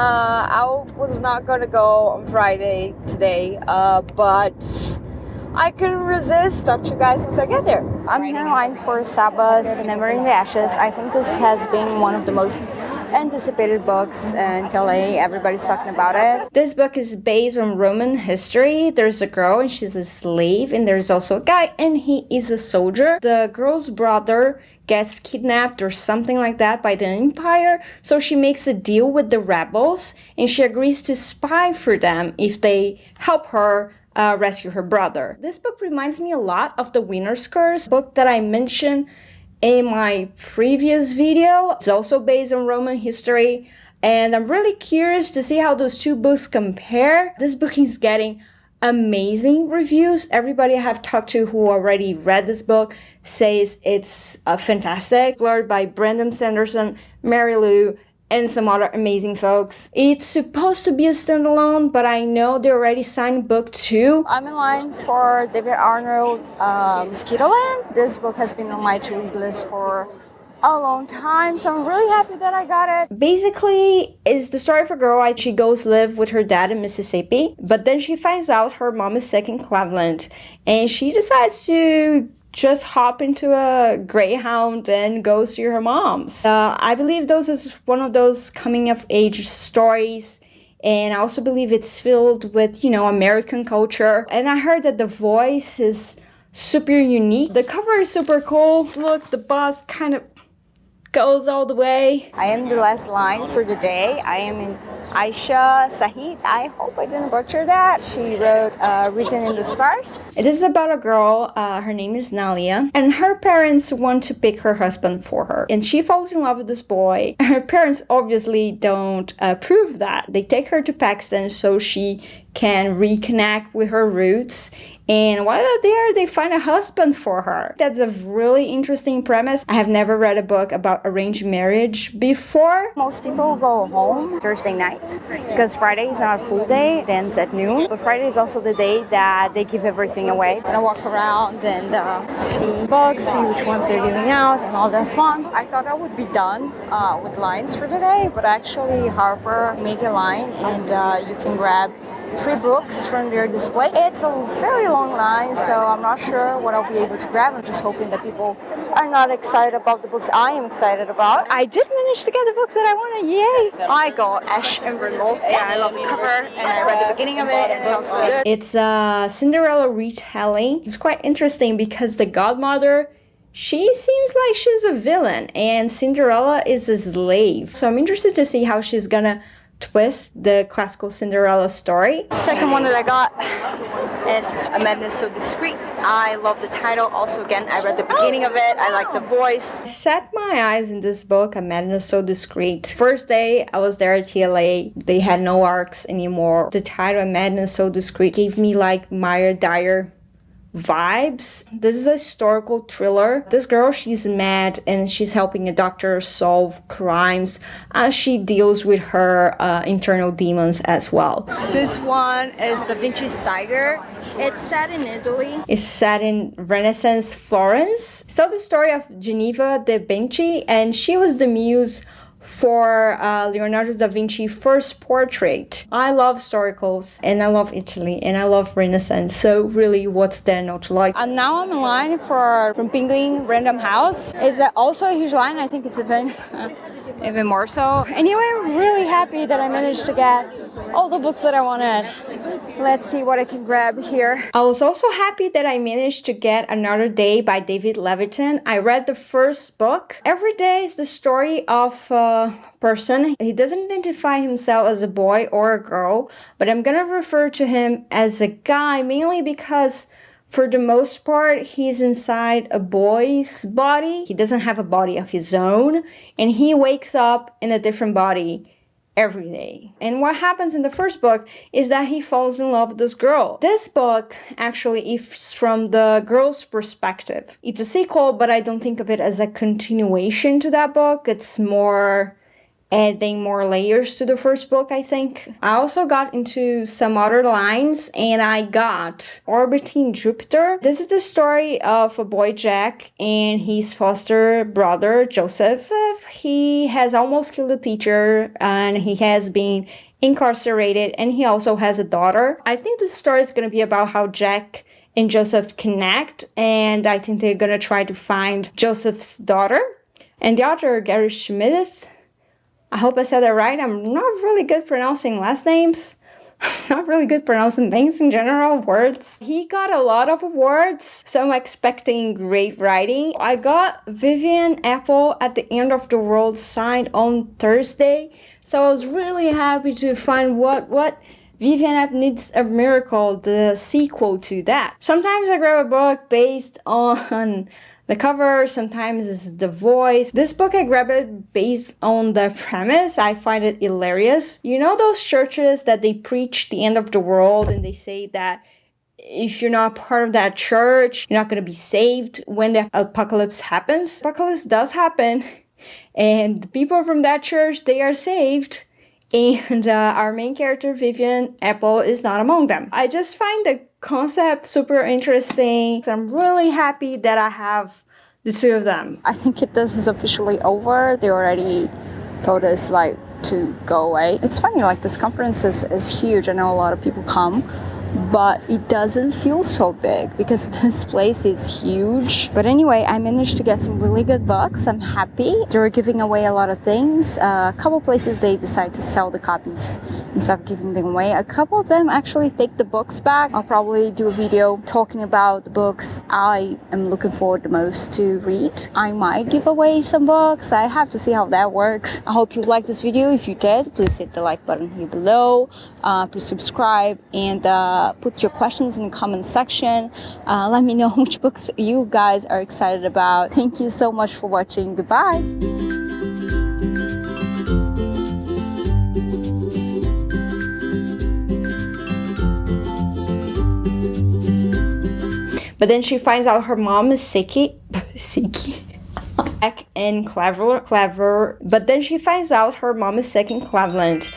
I was not gonna go on Friday today, but I couldn't resist. Talk to you guys once I get there. I'm here in line for Saba's Memory in the Ashes. I think this has been one of the most anticipated books in TLA. Everybody's talking about it. This book is based on Roman history. There's a girl and she's a slave, and there's also a guy and he is a soldier. The girl's brother gets kidnapped or something like that by the Empire, so she makes a deal with the rebels and she agrees to spy for them if they help her rescue her brother. This book reminds me a lot of The Winner's Curse, book that I mentioned in my previous video. It's also based on Roman history, and I'm really curious to see how those two books compare. This book is getting amazing reviews. Everybody I have talked to who already read this book says it's fantastic. Blurred by Brandon Sanderson, Mary Lou, and some other amazing folks. It's supposed to be a standalone, but I know they already signed book 2. I'm in line for David Arnold, Mosquitoland. This book has been on my to-read list for a long time, so I'm really happy that I got it. Basically, it's the story of a girl. She goes live with her dad in Mississippi, but then she finds out her mom is sick in Cleveland, and she decides to just hop into a Greyhound and go see her mom's. I believe those is one of those coming of age stories, and I also believe it's filled with, American culture. And I heard that the voice is super unique. The cover is super cool. Look, the bus kind of goes all the way. I am the last line for the day. I am in Aisha Sahid. I hope I didn't butcher that. She wrote Written in the Stars. It is about a girl, her name is Nalia, and her parents want to pick her husband for her. And she falls in love with this boy. Her parents obviously don't approve that. They take her to Pakistan so she can reconnect with her roots. And while they're there, they find a husband for her. That's a really interesting premise. I have never read a book about arranged marriage before. Most people go home Thursday night because Friday is not a full day. It ends at noon. But Friday is also the day that they give everything away. And I walk around and see books, see which ones they're giving out and all that fun. I thought I would be done with lines for today, but actually Harper made a line and you can grab 3 books from their display. It's a very long line, so I'm not sure what I'll be able to grab. I'm just hoping that people are not excited about the books I am excited about. I did manage to get the books that I wanted, yay! I got Ash and Remote, and I love the cover, and I read the beginning of it, and it sounds really good. It's a Cinderella retelling. It's quite interesting because the godmother, she seems like she's a villain, and Cinderella is a slave. So I'm interested to see how she's gonna twist the classical Cinderella story. The second one that I got is A Madness So Discreet. I love the title. Also, again, I read the beginning of it. I like the voice. I set my eyes in this book, A Madness So Discreet. First day I was there at TLA, they had no arcs anymore. The title, A Madness So Discreet, gave me like Maya Dyer vibes. This is a historical thriller. This girl, she's mad and she's helping a doctor solve crimes as she deals with her internal demons as well. This one is Da Vinci's Tiger. It's set in Italy. It's set in Renaissance Florence. It's tells the story of Geneva da Vinci, and she was the muse for Leonardo da Vinci's first portrait. I love historicals, and I love Italy, and I love Renaissance, so really what's there not to like? And now I'm in line from Penguin Random House. It's also a huge line. I think it's even more so. Anyway, I'm really happy that I managed to get all the books that I wanted. Let's see what I can grab here. I was also happy that I managed to get Another Day by David Levitan. I read the first book. Every day is the story of a person. He doesn't identify himself as a boy or a girl, but I'm gonna refer to him as a guy, mainly because for the most part, he's inside a boy's body. He doesn't have a body of his own, and he wakes up in a different body every day. And what happens in the first book is that he falls in love with this girl. This book actually is from the girl's perspective. It's a sequel, but I don't think of it as a continuation to that book. It's more adding more layers to the first book, I think. I also got into some other lines, and I got Orbiting Jupiter. This is the story of a boy, Jack, and his foster brother, Joseph. He has almost killed a teacher, and he has been incarcerated, and he also has a daughter. I think this story is going to be about how Jack and Joseph connect, and I think they're going to try to find Joseph's daughter. And the author, Gary Schmidt, I hope I said that right. I'm not really good pronouncing last names. Not really good pronouncing things in general, words. He got a lot of awards, so I'm expecting great writing. I got Vivian Apple at the End of the World signed on Thursday, so I was really happy to find what Vivian Apple Needs a Miracle, the sequel to that. Sometimes I grab a book based on the cover, sometimes it's the voice. This book I grabbed it based on the premise. I find it hilarious. You know those churches that they preach the end of the world and they say that if you're not part of that church, you're not going to be saved when the apocalypse happens? Apocalypse does happen, and the people from that church, they are saved. And our main character, Vivian Apple, is not among them. I just find the concept super interesting. So I'm really happy that I have the two of them. I think this is officially over. They already told us like to go away. It's funny, like this conference is huge. I know a lot of people come, but it doesn't feel so big because this place is huge. But anyway, I managed to get some really good books. I'm happy. They were giving away a lot of things. A couple places they decide to sell the copies instead of giving them away. A couple of them actually take the books back. I'll probably do a video talking about the books I am looking forward the most to read. I might give away some books. I have to see how that works. I hope you liked this video. If you did, please hit the like button here below. Please subscribe and put your questions in the comment section. Let me know which books you guys are excited about. Thank you so much for watching. Goodbye. But then she finds out her mom is sicky. And clever. But then she finds out her mom is sick in Cleveland,